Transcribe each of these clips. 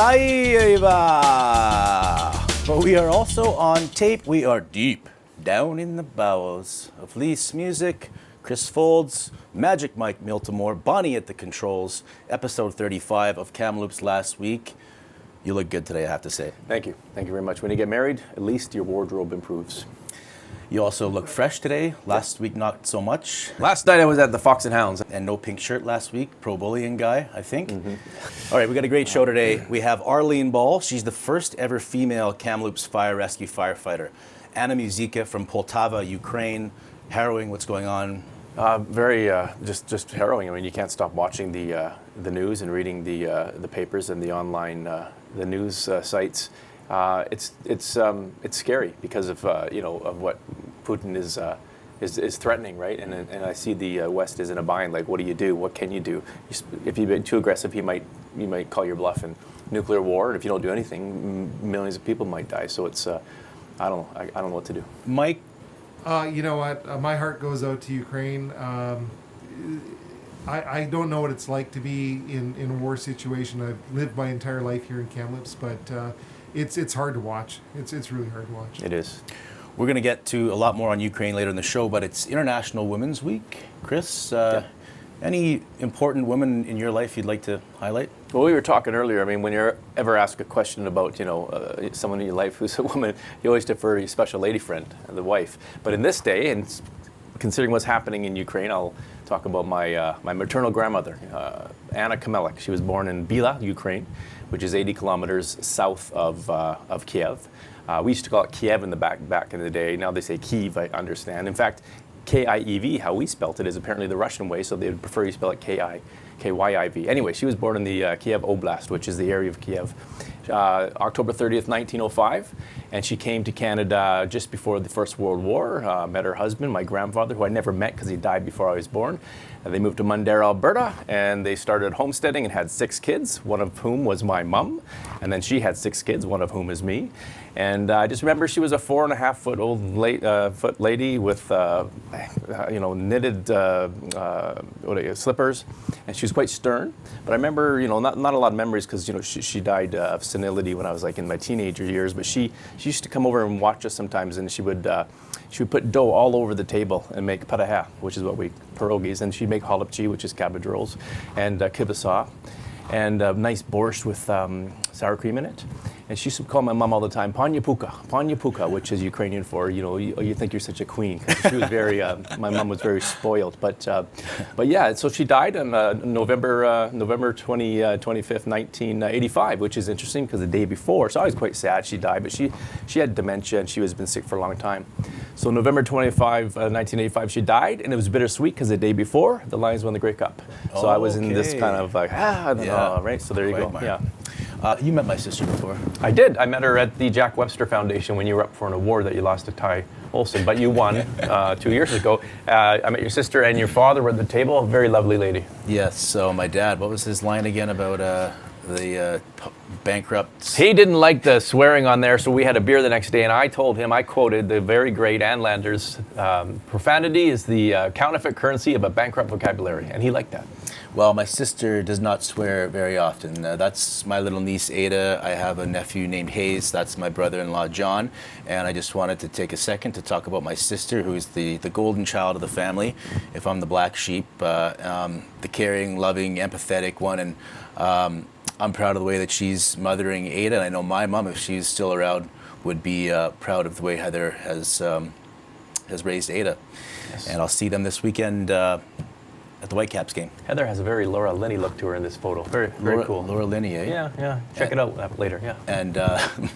live! But we are also on tape. We are deep down in the bowels of Lease Music, Chris Foulds, Magic Mike Miltimore, Bonnie at the controls, episode 35 of Kamloops last week. You look good today, I have to say. Thank you. Thank you very much. When you get married, at least your wardrobe improves. You also look fresh today. Last week, not so much. Last night I was at the Fox and Hounds. And no pink shirt last week. Pro-bullying guy, I think. All right, we got a great show today. We have Arlene Ball. She's the first ever female Kamloops Fire Rescue firefighter. Ana Muzyka from Poltava, Ukraine. Harrowing what's going on. Just harrowing. I mean, you can't stop watching the news and reading the papers and the online the news sites. It's scary because of of what Putin is threatening, right? And I see the West is in a bind. Like, what do you do? What can you do? If you've been too aggressive, he might call your bluff in nuclear war. And if you don't do anything, millions of people might die. So it's I don't know what to do. Mike. You know what? My heart goes out to Ukraine. I don't know what it's like to be in a war situation. I've lived my entire life here in Kamloops, but it's hard to watch. It's really hard to watch. It is. We're going to get to a lot more on Ukraine later in the show, but it's International Women's Week. Chris, any important women in your life you'd like to highlight? Well, we were talking earlier. I mean, when you ever ask a question about, someone in your life who's a woman, you always defer to your special lady friend, the wife. But in this day, and considering what's happening in Ukraine, I'll talk about my maternal grandmother, Anna Kamelik. She was born in Bila, Ukraine, which is 80 kilometers south of Kiev. We used to call it Kiev in the back in the day. Now they say Kyiv, I understand. In fact, K-I-E-V, how we spelt it, is apparently the Russian way, so they would prefer you spell it K-Y-I-V. Anyway, she was born in the Kiev Oblast, which is the area of Kiev, October 30th, 1905, and she came to Canada just before the First World War, met her husband, my grandfather, who I never met because he died before I was born. They moved to Mundare, Alberta, and they started homesteading and had 6 kids, one of whom was my mom, and then she had 6 kids, one of whom is me. And I just remember she was a 4.5-foot lady with, knitted slippers, and she was quite stern. But I remember, not a lot of memories because, she died of senility when I was like in my teenager years. But she used to come over and watch us sometimes, and she would put dough all over the table and make paraha, which is what we pierogies, and she'd make halapchi, which is cabbage rolls, and kibasa, and nice borscht with sour cream in it. And she used to call my mom all the time, Panya Puka, which is Ukrainian for, you think you're such a queen. She was very, my mom was very spoiled. But yeah, so she died on November 25th, 1985, which is interesting because the day before, so I was quite sad she died, but she had dementia and she was been sick for a long time. So November 25, 1985, she died, and it was bittersweet because the day before, the Lions won the Grey Cup. So I was in this kind of like, I don't know, right? So there you go, yeah. You met my sister before. I did. I met her at the Jack Webster Foundation when you were up for an award that you lost to Ty Olson, but you won 2 years ago. I met your sister and your father were at the table. A very lovely lady. Yes. So my dad, what was his line again about the bankrupt? He didn't like the swearing on there, so we had a beer the next day, and I told him, I quoted the very great Ann Landers, profanity is the counterfeit currency of a bankrupt vocabulary, and he liked that. Well, my sister does not swear very often. That's my little niece, Ada. I have a nephew named Hayes. That's my brother-in-law, John. And I just wanted to take a second to talk about my sister, who is the golden child of the family, if I'm the black sheep, the caring, loving, empathetic one. And I'm proud of the way that she's mothering Ada. And I know my mom, if she's still around, would be proud of the way Heather has raised Ada. Yes. And I'll see them this weekend at the Whitecaps game. Heather has a very Laura Linney look to her in this photo. Very cool. Laura Linney, eh? Yeah. Check it out later, yeah. And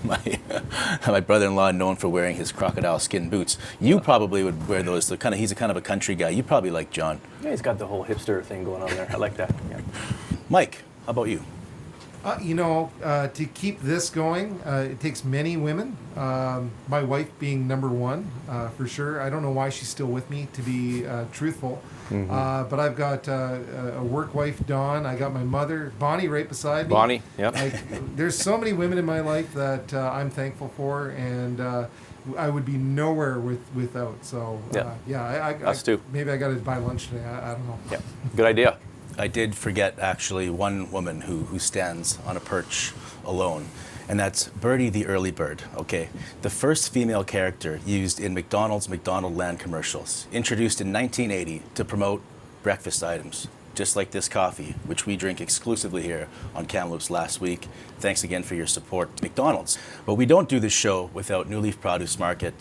my brother-in-law, known for wearing his crocodile skin boots. You probably would wear those. He's a kind of a country guy. You probably like John. Yeah, he's got the whole hipster thing going on there. I like that. Yeah. Mike, how about you? To keep this going, it takes many women. My wife being number one, for sure. I don't know why she's still with me, to be truthful. Mm-hmm. But I've got a work wife, Dawn. I got my mother, Bonnie, right beside me. Bonnie, yep. There's so many women in my life that I'm thankful for, and I would be nowhere without. So, us too. Maybe I got to buy lunch today. I don't know. Yeah, good idea. I did forget, actually, one woman who stands on a perch alone. And that's Birdie the Early Bird, okay? The first female character used in McDonald's McDonaldland commercials, introduced in 1980 to promote breakfast items, just like this coffee, which we drink exclusively here on Kamloops last week. Thanks again for your support, McDonald's. But we don't do this show without New Leaf Produce Market.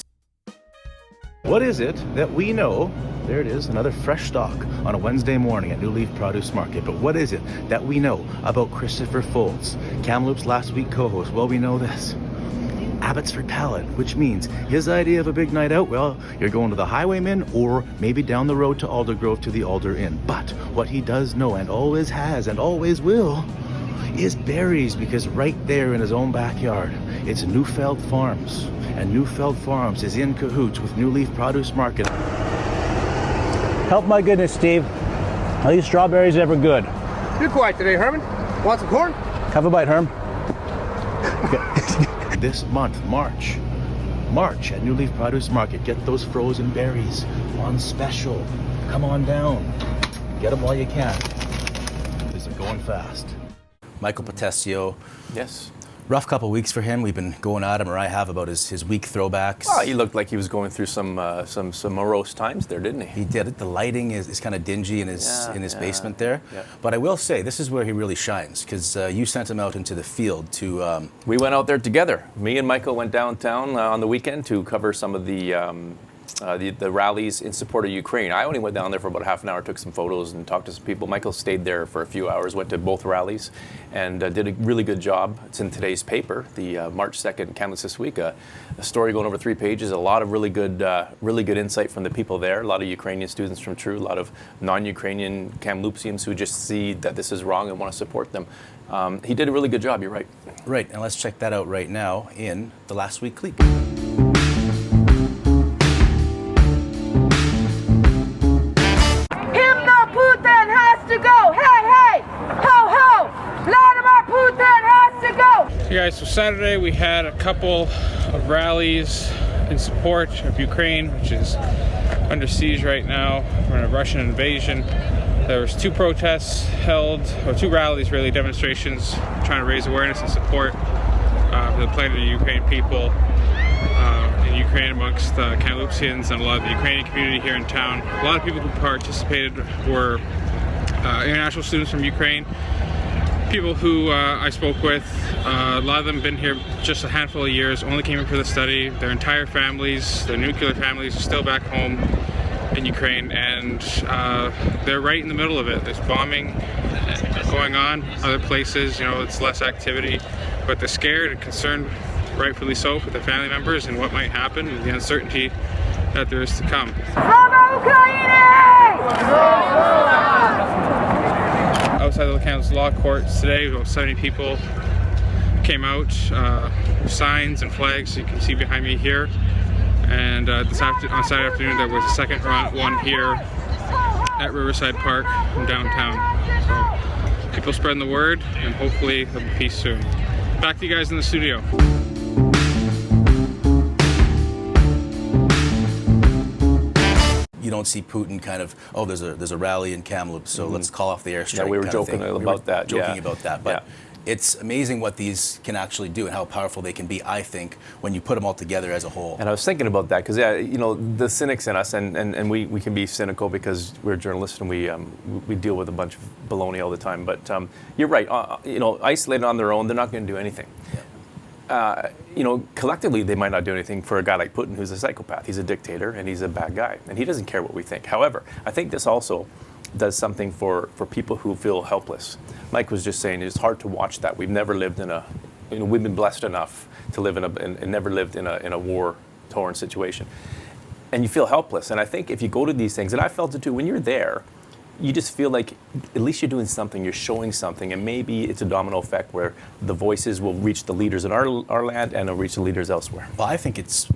What is it that we know? There it is, another fresh stock on a Wednesday morning at New Leaf Produce Market. But what is it that we know about Christopher Foulds, Kamloops Last Week co-host? Well, we know this. Abbotsford palate, which means his idea of a big night out, well, you're going to the Highwayman or maybe down the road to Aldergrove to the Alder Inn. But what he does know and always has and always will is berries, because right there in his own backyard, it's Newfeld Farms. And Newfeld Farms is in cahoots with New Leaf Produce Market. Help my goodness, Steve. Are these strawberries ever good? You're quiet today, Herman. Want some corn? Have a bite, Herm. This month, March at New Leaf Produce Market, get those frozen berries on special. Come on down. Get them while you can. These are going fast. Michael Potestio. Yes. Rough couple weeks for him. We've been going at him, or I have, about his week throwbacks. Well, he looked like he was going through some morose times there, didn't he? He did it. The lighting is kind of dingy in his basement there. Yeah. But I will say, this is where he really shines, because you sent him out into the field to... We went out there together. Me and Michael went downtown on the weekend to cover some of the rallies in support of Ukraine. I only went down there for about half an hour, took some photos and talked to some people. Michael stayed there for a few hours, went to both rallies, and did a really good job. It's in today's paper, the March 2nd Kamloops This Week, a story going over 3 pages, a lot of really good insight from the people there, a lot of Ukrainian students from TRU, a lot of non-Ukrainian Kamloopsians who just see that this is wrong and want to support them. He did a really good job, you're right. Right, and let's check that out right now in the Last Week Clique. Putin has to go! Hey, hey! Ho, ho! Vladimir Putin has to go! Hey guys, so Saturday we had a couple of rallies in support of Ukraine, which is under siege right now from a Russian invasion. There was 2 protests held, or 2 rallies really, demonstrations trying to raise awareness and support for the plight of the Ukrainian people in Ukraine amongst Kamloopsians and a lot of the Ukrainian community here in town. A lot of people who participated were international students from Ukraine, people who I spoke with. A lot of them have been here just a handful of years, only came in for the study. Their entire families, their nuclear families, are still back home in Ukraine, and they're right in the middle of it. There's bombing going on other places, it's less activity, but they're scared and concerned, rightfully so, for their family members and what might happen and the uncertainty that there is to come. Outside of the Kamloops Law Courts today, about 70 people came out with signs and flags, you can see behind me here. And on Saturday afternoon there was a second one here at Riverside Park in downtown. So people spreading the word, and hopefully there'll be peace soon. Back to you guys in the studio. You don't see Putin kind of, there's a rally in Kamloops, so let's call off the airstrike. Yeah, we were joking about that. Joking about that, but it's amazing what these can actually do and how powerful they can be, I think, when you put them all together as a whole. And I was thinking about that because, the cynics in us, and we can be cynical because we're journalists and we deal with a bunch of baloney all the time. But you're right. Isolated on their own, they're not going to do anything. Collectively, they might not do anything for a guy like Putin, who's a psychopath. He's a dictator, and he's a bad guy, and he doesn't care what we think. However, I think this also does something for people who feel helpless. Mike was just saying it's hard to watch that. We've never lived we've been blessed enough to live and never lived in a war-torn situation. And you feel helpless. And I think if you go to these things, and I felt it too, when you're there, you just feel like at least you're doing something, you're showing something, and maybe it's a domino effect where the voices will reach the leaders in our land and it'll reach the leaders elsewhere. Well, I think it's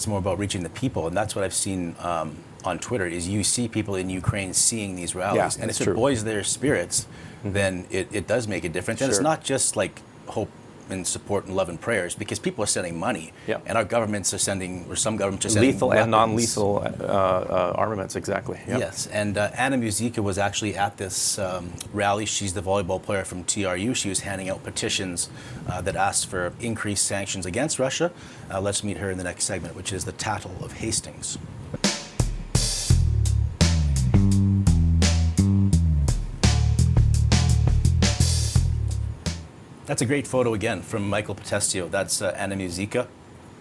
more about reaching the people, and that's what I've seen on Twitter, is you see people in Ukraine seeing these rallies, and if it buoys their spirits, then it does make a difference. And it's not just like hope in support and love and prayers, because people are sending money, Yeah. and our governments are sending, or some governments are sending Lethal and weapons. non-lethal armaments, exactly. Yep. Yes, and Ana Muzyka was actually at this rally. She's the volleyball player from TRU. She was handing out petitions that asked for increased sanctions against Russia. Let's meet her in the next segment, which is the Tattle of Hastings. That's a great photo again from Michael Potestio. That's Ana Muzyka.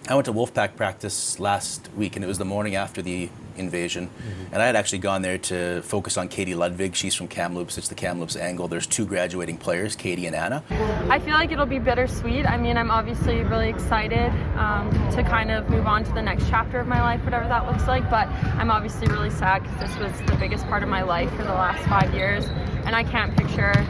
I went to WolfPack practice last week, and it was the morning after the invasion. And I had actually gone there to focus on Katie Ludvig. She's from Kamloops. It's the Kamloops angle. There's 2 graduating players, Katie and Anna. I feel like it'll be bittersweet. I mean, I'm obviously really excited to kind of move on to the next chapter of my life, whatever that looks like. But I'm obviously really sad because this was the biggest part of my life for the last 5 years. And I can't picture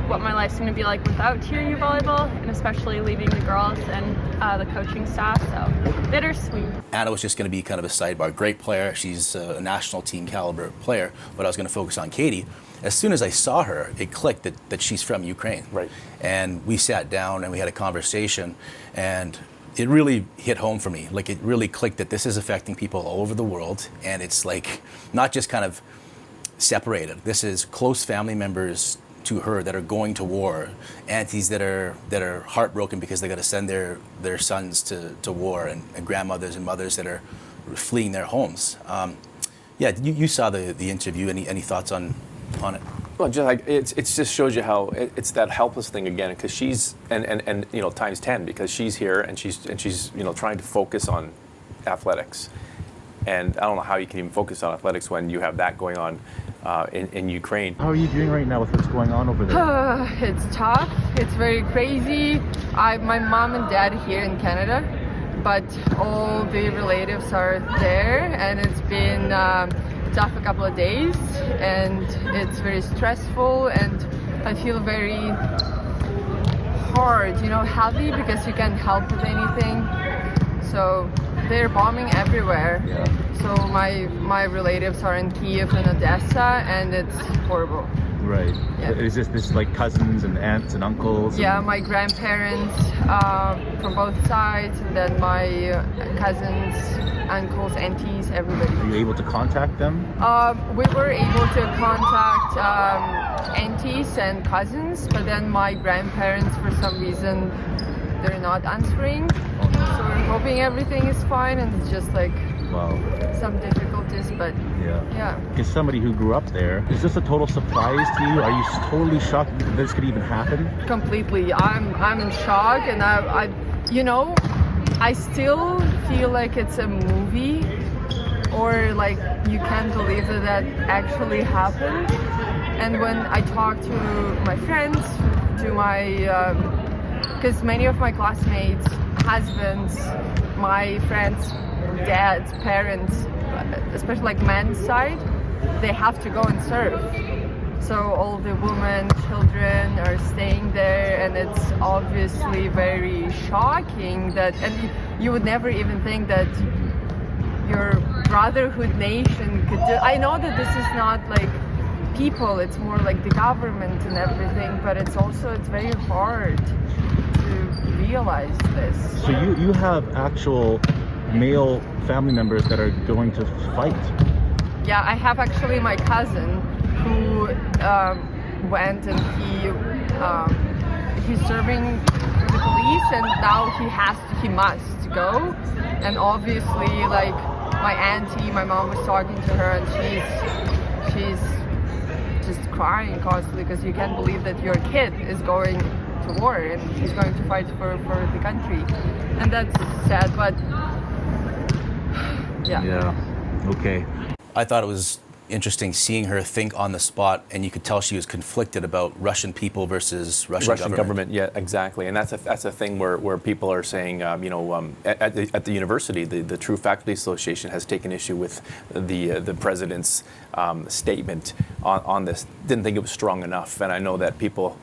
what my life's going to be like without TRU volleyball, and especially leaving the girls and the coaching staff, so bittersweet. Anna was just going to be kind of a sidebar. Great player. She's a national team caliber player, but I was going to focus on Katie. As soon as I saw her, it clicked that she's from Ukraine. Right. And we sat down and we had a conversation, and it really hit home for me. Like, it really clicked that this is affecting people all over the world, and it's like not just kind of separated. This is close family members to her that are going to war, aunties that are heartbroken because they got to send their sons to war, and grandmothers and mothers that are fleeing their homes. You saw the interview. Any thoughts on it? Well, just like it just shows you how it's that helpless thing again, because she's and you know, times 10, because she's here and she's you know, trying to focus on athletics, and I don't know how you can even focus on athletics when you have that going on in Ukraine. How are you doing right now with what's going on over there? It's tough. It's very crazy. My mom and dad here in Canada, but all the relatives are there, and it's been tough a couple of days, and it's very stressful, and I feel very hard, heavy, because you can't help with anything. So they're bombing everywhere. Yeah. So my relatives are in Kiev and Odessa, and it's horrible. Right. Yeah. Is this like cousins and aunts and uncles? Yeah, my grandparents from both sides, and then my cousins, uncles, aunties, everybody. Are you able to contact them? We were able to contact aunties and cousins, but then my grandparents, for some reason, they're not answering. So we're hoping everything is fine, and it's just like Wow. some difficulties, but yeah. As somebody who grew up there, is this a total surprise to you? Are you totally shocked that this could even happen? Completely. I'm in shock, and I still feel like it's a movie, or like you can't believe that actually happened. And when I talk to my friends, to my because many of my classmates, husbands, my friends, dads, parents, especially like men's side, they have to go and serve. So all the women, children are staying there, and it's obviously very shocking that, and you would never even think that your brotherhood nation could do. I know that this is not like people, it's more like the government and everything, but it's very hard to realize this. So you have actual male family members that are going to fight? Yeah, I have actually my cousin who went, and he's serving for the police, and now he must go. And obviously, like my auntie, my mom was talking to her, and she's just crying constantly, because you can't believe that your kid is going to war and he's going to fight for the country, and that's sad, but yeah. Okay. I thought it was interesting seeing her think on the spot, and you could tell she was conflicted about Russian people versus Russian government. Yeah, exactly, and that's a thing where people are saying, at the university, the TRU Faculty Association has taken issue with the president's statement on this. Didn't think it was strong enough, and I know that people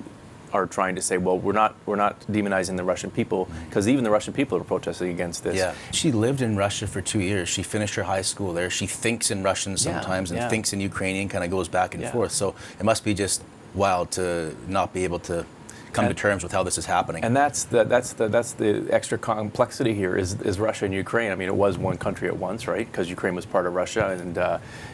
are trying to say, well, we're not demonizing the Russian people, because even the Russian people are protesting against this. Yeah, she lived in Russia for 2 years. She finished her high school there. She thinks in Russian sometimes and thinks in Ukrainian, kind of goes back and forth. So it must be just wild to not be able to come to terms with how this is happening. And that's the extra complexity here is Russia and Ukraine. I mean, it was one country at once, right? Because Ukraine was part of Russia,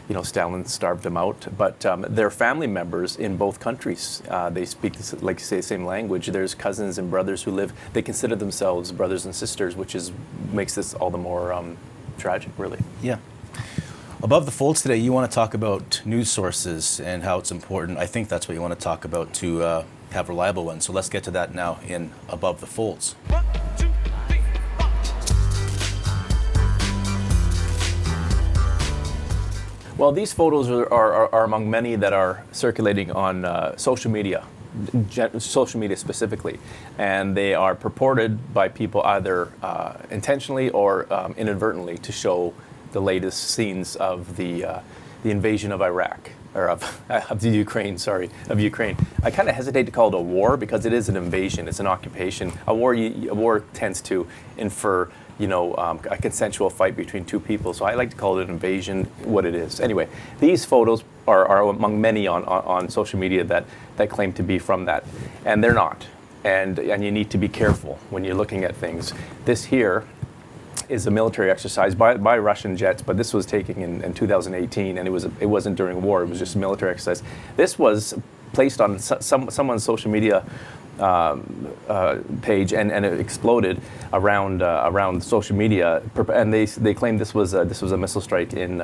and Stalin starved them out. But they're family members in both countries. They speak, like you say, the same language. There's cousins and brothers who live. They consider themselves brothers and sisters, which makes this all the more tragic, really. Yeah. Above the folds today, you want to talk about news sources and how it's important. I think that's what you want to talk about to have reliable ones. So let's get to that now in Above the Folds. 1, 2, 3, 4. Well, these photos are among many that are circulating on social media specifically, and they are purported by people either intentionally or inadvertently to show the latest scenes of the invasion of Iraq, or of Ukraine. I kind of hesitate to call it a war because it is an invasion. It's an occupation. A war tends to infer, a consensual fight between two people. So I like to call it an invasion. What it is, anyway. These photos are among many on social media that claim to be from that, and they're not. And you need to be careful when you're looking at things. This here is a military exercise by Russian jets, but this was taken in 2018, and it wasn't during war. It was just a military exercise. This was placed on someone's social media page, and it exploded around social media, and they claimed this was a missile strike in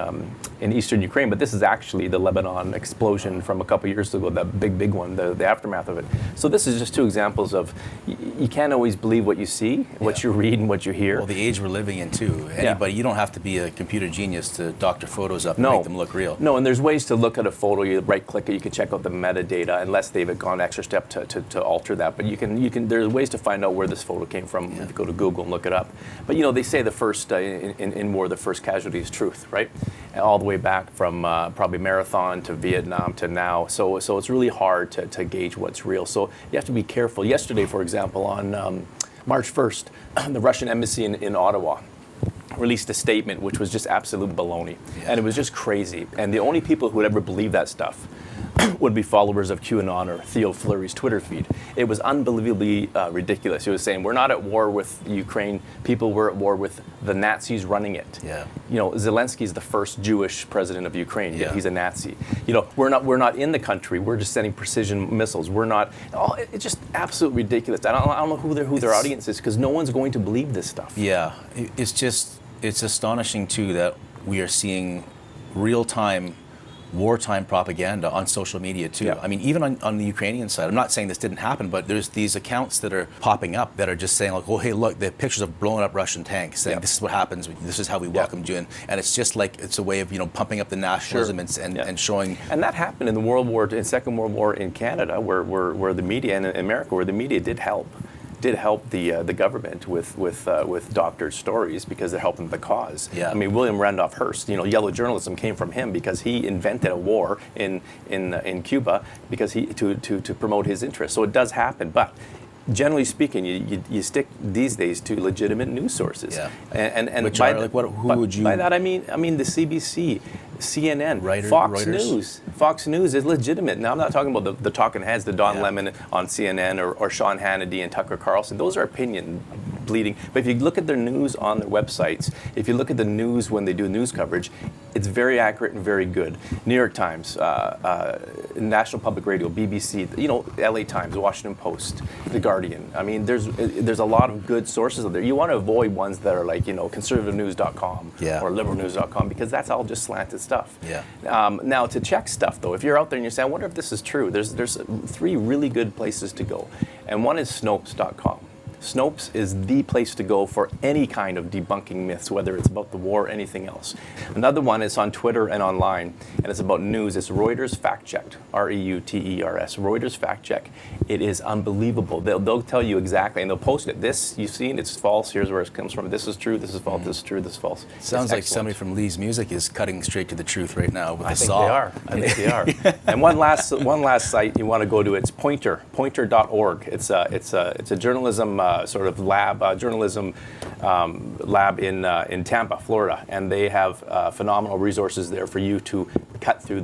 eastern Ukraine, but this is actually the Lebanon explosion from a couple years ago, that big one, the aftermath of it. So this is just two examples of you can't always believe what you see, what you read, and what you hear. Well, the age we're living in too. Anybody, you don't have to be a computer genius to doctor photos up and make them look real. No, and there's ways to look at a photo. You right-click it, you can check out the metadata, unless they've gone extra step to alter that. But you can. There's ways to find out where this photo came from. If you go to Google and look it up. But they say the first in war, the first casualty is truth, right? All the way back from probably Marathon to Vietnam to now. So it's really hard to gauge what's real. So you have to be careful. Yesterday, for example, on March 1st, the Russian embassy in Ottawa released a statement which was just absolute baloney. And it was just crazy. And the only people who would ever believe that stuff would be followers of QAnon or Theo Fleury's Twitter feed. It was unbelievably ridiculous. He was saying, we're not at war with Ukraine people, we're at war with the Nazis running it. Yeah. Zelensky's the first Jewish president of Ukraine. Yeah. He's a Nazi. We're not in the country, we're just sending precision missiles. We're not, it's just absolutely ridiculous. I don't know who their audience is, because no one's going to believe this stuff. Yeah, it's astonishing too that we are seeing real-time wartime propaganda on social media too. Yeah. I mean, even on the Ukrainian side, I'm not saying this didn't happen, but there's these accounts that are popping up that are just saying like, oh, hey, look, the pictures of blown up Russian tanks, saying this is what happens, this is how we welcomed you in. And it's just like, it's a way of, pumping up the nationalism and showing. And that happened in the Second World War in Canada, where the media, and in America, where the media did help the government with doctors' stories, because they're helping the cause. Yeah. I mean, William Randolph Hearst, yellow journalism came from him, because he invented a war in Cuba because to promote his interests. So it does happen, but generally speaking, you stick these days to legitimate news sources. Yeah. And which are, like, who would you? By that I mean the CBC, CNN, Reuters. News. Fox News is legitimate. Now I'm not talking about the talking heads, the Don Lemon on CNN or Sean Hannity and Tucker Carlson. Those are opinion bleeding. But if you look at their news on their websites, if you look at the news when they do news coverage, it's very accurate and very good. New York Times, National Public Radio, BBC, LA Times, Washington Post, The Guardian. I mean, there's a lot of good sources out there. You want to avoid ones that are like, conservativenews.com or liberalnews.com, because that's all just slanted stuff. Yeah. Now, to check stuff, though, if you're out there and you say, I wonder if this is true, there's 3 really good places to go. And one is Snopes.com. Snopes is the place to go for any kind of debunking myths, whether it's about the war or anything else. Another one is on Twitter and online, and it's about news. It's Reuters Fact Checked, Reuters. Reuters Fact Check. It is unbelievable. They'll tell you exactly, and they'll post it. This, you've seen, it's false. Here's where it comes from. This is true. This is false. This is true. This is false. Sounds like somebody from Lee's Music is cutting straight to the truth right now with a saw. I think they are. And one last site you want to go to. It's pointer.org. It's a journalism sort of lab, journalism lab in Tampa, Florida, and they have phenomenal resources there for you to cut through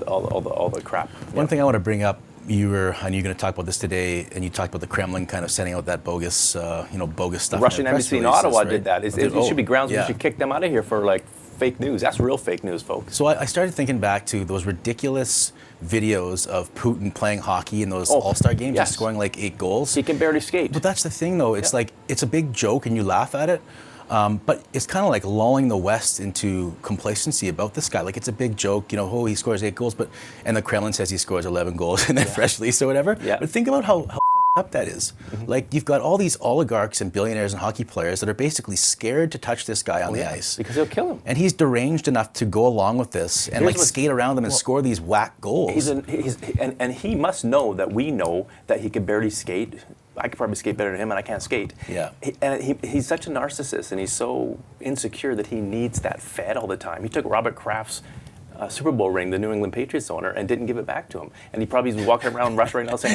all the crap. One thing I want to bring up, I knew you were going to talk about this today, and you talked about the Kremlin kind of sending out that bogus, bogus stuff. The Russian in embassy in releases, Ottawa right? did that. It should be grounds we should kick them out of here for like fake news. That's real fake news, folks. So I started thinking back to those ridiculous videos of Putin playing hockey in those All-Star games and scoring like 8 goals. He can barely skate. But that's the thing, though. It's like, it's a big joke and you laugh at it. But it's kind of like lulling the West into complacency about this guy. Like, it's a big joke, he scores 8 goals, and the Kremlin says he scores 11 goals in that fresh release or whatever. Yeah. But think about how up that is. Like, you've got all these oligarchs and billionaires and hockey players that are basically scared to touch this guy on the ice. Because he'll kill him. And he's deranged enough to go along with this and skate around them and score these whack goals. And he must know that we know that he can barely skate. I could probably skate better than him, and I can't skate. Yeah. He's such a narcissist, and he's so insecure that he needs that fed all the time. He took Robert Kraft's Super Bowl ring, the New England Patriots owner, and didn't give it back to him. And he probably is walking around Russia right now saying,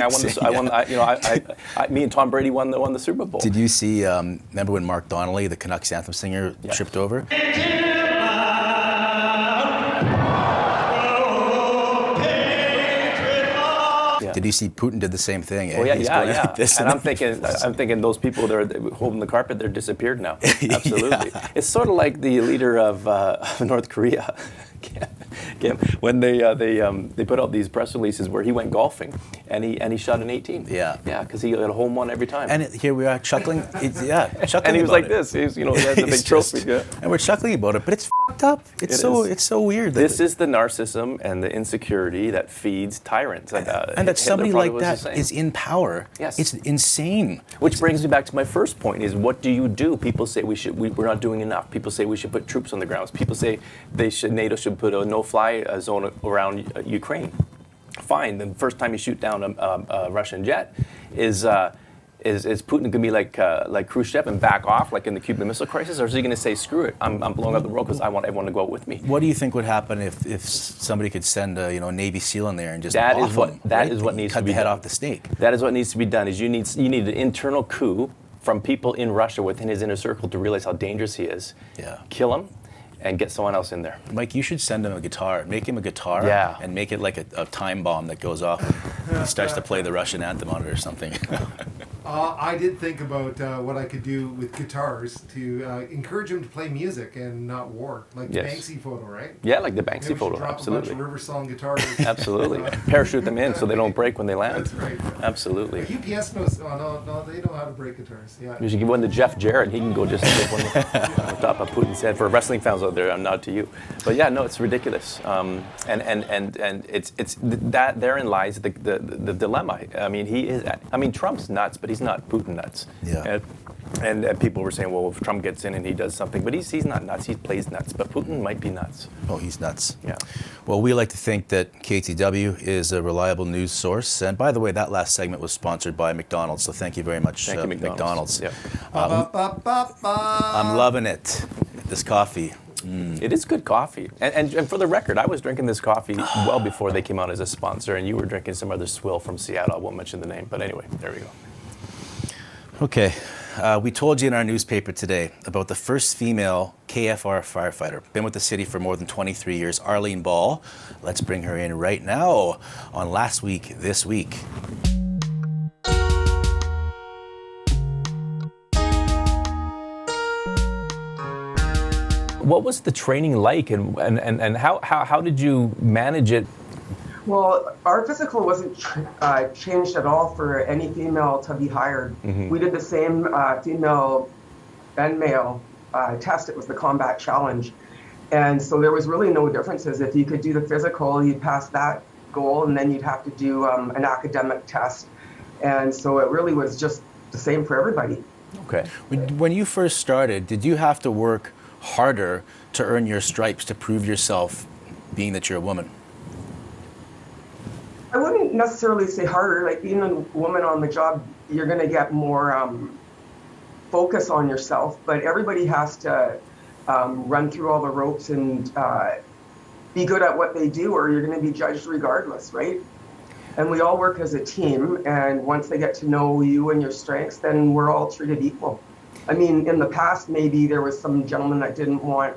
me and Tom Brady won the Super Bowl. Did you see? Remember when Mark Donnelly, the Canucks anthem singer, tripped over? Did you see Putin did the same thing? Oh, Like this and I'm thinking those people that are holding the carpet, they're disappeared now. Absolutely. It's sort of like the leader of North Korea. When they put out these press releases where he went golfing and he shot an 18. Yeah, because he got a home run every time. And here we are chuckling. Chuckling. And he was like this. He has a big trophy. And we're chuckling about it, but it's fucked up. It's so weird. This is the narcissism and the insecurity that feeds tyrants. And that somebody like that is in power. Yes, it's insane. Which brings me back to my first point: is what do you do? People say we're not doing enough. People say we should put troops on the grounds. People say NATO should put a no-fly zone around Ukraine. Fine. The first time you shoot down a Russian jet, is Putin going to be like Khrushchev and back off like in the Cuban Missile Crisis, or is he going to say screw it? I'm blowing up the world because I want everyone to go out with me? What do you think would happen if somebody could send a Navy SEAL in there and just that is what needs to be cut the head done. off the snake? That is what needs to be done. Is you need an internal coup from people in Russia within his inner circle to realize how dangerous he is. Yeah. Kill him. And get someone else in there. Mike, you should send him a guitar. Make him a guitar and make it like a time bomb that goes off and he starts to play the Russian anthem on it or something. I did think about what I could do with guitars to encourage him to play music and not war. Like the Banksy photo, right? Yeah, like the Banksy photo, drop absolutely. a bunch of River Song guitars. Absolutely. Parachute them in so they don't break when they land. That's right. Absolutely. UPS knows, no, they know how to break guitars. Yeah. You should give one to Jeff Jarrett. He can go just take one on top of Putin's head. For wrestling fans out there, I'm not to you. But yeah, no, it's ridiculous. And it's that therein lies the dilemma. I mean, Trump's nuts, but he's not Putin nuts. Yeah. And people were saying, well, if Trump gets in and he does something, but he's not nuts. He plays nuts. But Putin might be nuts. Oh, he's nuts. Yeah. Well, we like to think that KTW is a reliable news source. And by the way, that last segment was sponsored by McDonald's. So thank you very much, thank you, McDonald's. Yeah. I'm loving it. This coffee. It is good coffee. And for the record, I was drinking this coffee well before they came out as a sponsor, and you were drinking some other swill from Seattle. I won't mention the name, but anyway, there we go. Okay. We told you in our newspaper today about the first female Kfr firefighter. Been with the city for more than 23 years, Arlene Ball. Let's bring her in right now on Last Week, This Week. What was the training like, and how did you manage it? Well, our physical wasn't changed at all for any female to be hired. Mm-hmm. We did the same female and male test. It was the combat challenge. And so there was really no differences. If you could do the physical, you'd pass that goal, and then you'd have to do an academic test. And so it really was just the same for everybody. Okay. When you first started, did you have to work harder to earn your stripes to prove yourself, being that you're a woman? I wouldn't necessarily say harder. Like being a woman on the job, you're going to get more focus on yourself, but everybody has to run through all the ropes and be good at what they do, or you're going to be judged regardless, right? And we all work as a team, and once they get to know you and your strengths, then we're all treated equal. I mean, in the past, maybe there was some gentleman that didn't want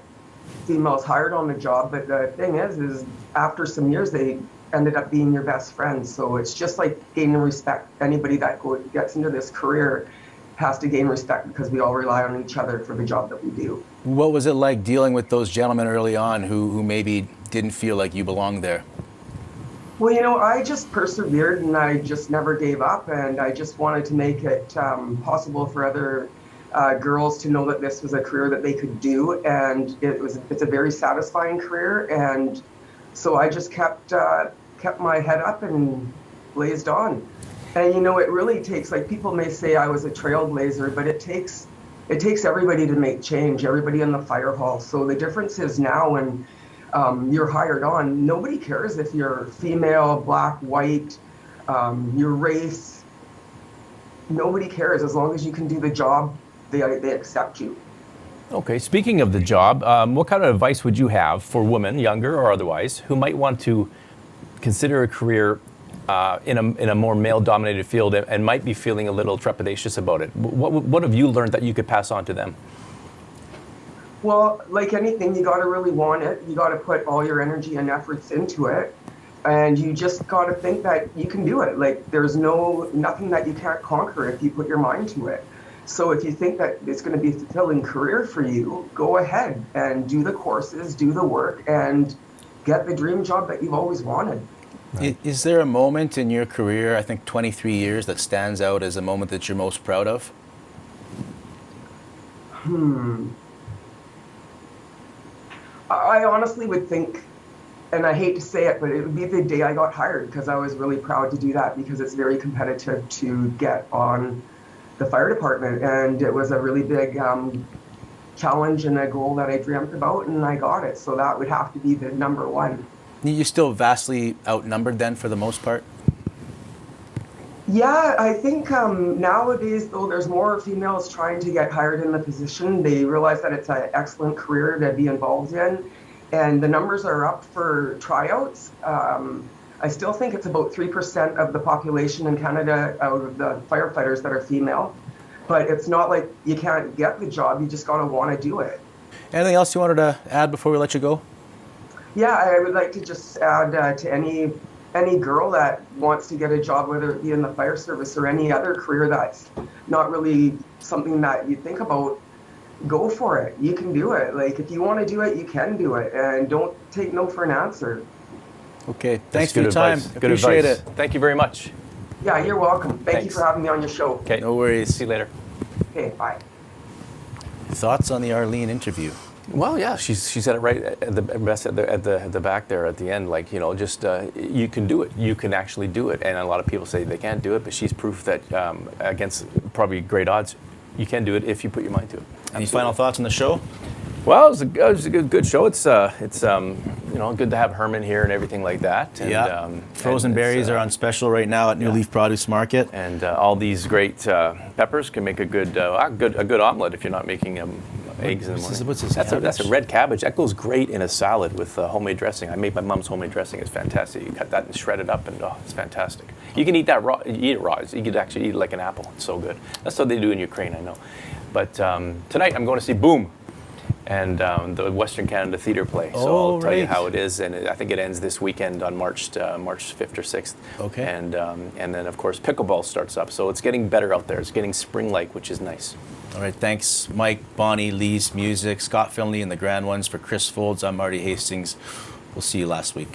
females hired on the job, but the thing is after some years, they ended up being your best friend. So it's just like gaining respect. Anybody that gets into this career has to gain respect because we all rely on each other for the job that we do. What was it like dealing with those gentlemen early on who maybe didn't feel like you belonged there? Well, you know, I just persevered and I just never gave up, and I just wanted to make it possible for other girls to know that this was a career that they could do, and it's a very satisfying career. And so I just kept my head up and blazed on. And you know, it really takes, like, people may say I was a trailblazer, but it takes everybody to make change, everybody in the fire hall. So the difference is now when you're hired on, nobody cares if you're female, black, white, your race. Nobody cares. As long as you can do the job, they accept you. Okay, speaking of the job, what kind of advice would you have for women, younger or otherwise, who might want to consider a career in a more male-dominated field and might be feeling a little trepidatious about it? What have you learned that you could pass on to them? Well, like anything, you got to really want it. You got to put all your energy and efforts into it. And you just got to think that you can do it. Like, there's nothing that you can't conquer if you put your mind to it. So if you think that it's going to be a fulfilling career for you, go ahead and do the courses, do the work, and get the dream job that you've always wanted. Right. Is there a moment in your career, I think 23 years, that stands out as a moment that you're most proud of? I honestly would think, and I hate to say it, but it would be the day I got hired, because I was really proud to do that, because it's very competitive to get on the fire department. And it was a really big challenge and a goal that I dreamt about, and I got it. So that would have to be the number one. You're still vastly outnumbered then for the most part? Yeah, I think nowadays, though, there's more females trying to get hired in the position. They realize that it's an excellent career to be involved in, and the numbers are up for tryouts. I still think it's about 3% of the population in Canada out of the firefighters that are female, but it's not like you can't get the job, you just gotta wanna do it. Anything else you wanted to add before we let you go? Yeah, I would like to just add to any girl that wants to get a job, whether it be in the fire service or any other career that's not really something that you think about, go for it. You can do it. Like, if you want to do it, you can do it, and don't take no for an answer. Okay, thanks for your time. Good Appreciate advice. it. Thank you very much. Yeah, you're welcome. Thank you for having me on your show. Okay, no worries. See you later. Okay, bye. Thoughts on the Arlene interview? Well, yeah, she said it right at the back there at the end. Like, you know, just you can do it. You can actually do it. And a lot of people say they can't do it, but she's proof that against probably great odds, you can do it if you put your mind to it. Any final thoughts on the show? Well, it was a good show. It's you know, good to have Herman here and everything like that. And, yeah. Frozen berries are on special right now at New Leaf Produce Market. And all these great peppers can make a good omelet if you're not making eggs in the morning. What's this? That's a red cabbage. That goes great in a salad with homemade dressing. I made my mom's homemade dressing. It's fantastic. You cut that and shred it up, and it's fantastic. You can eat that raw. You eat it raw. You could actually eat it like an apple. It's so good. That's what they do in Ukraine, I know. But tonight I'm going to see Boom and the Western Canada Theatre play. So I'll tell you how it is, and I think it ends this weekend on March 5th or 6th. Okay. And then of course pickleball starts up, so it's getting better out there. It's getting spring-like, which is nice. All right, thanks, Mike, Bonnie, Lise, Music, Scott Finley, and the Grand Ones. For Chris Foulds, I'm Marty Hastings. We'll see you last week.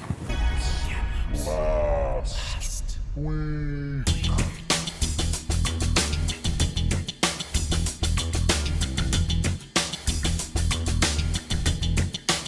Last week.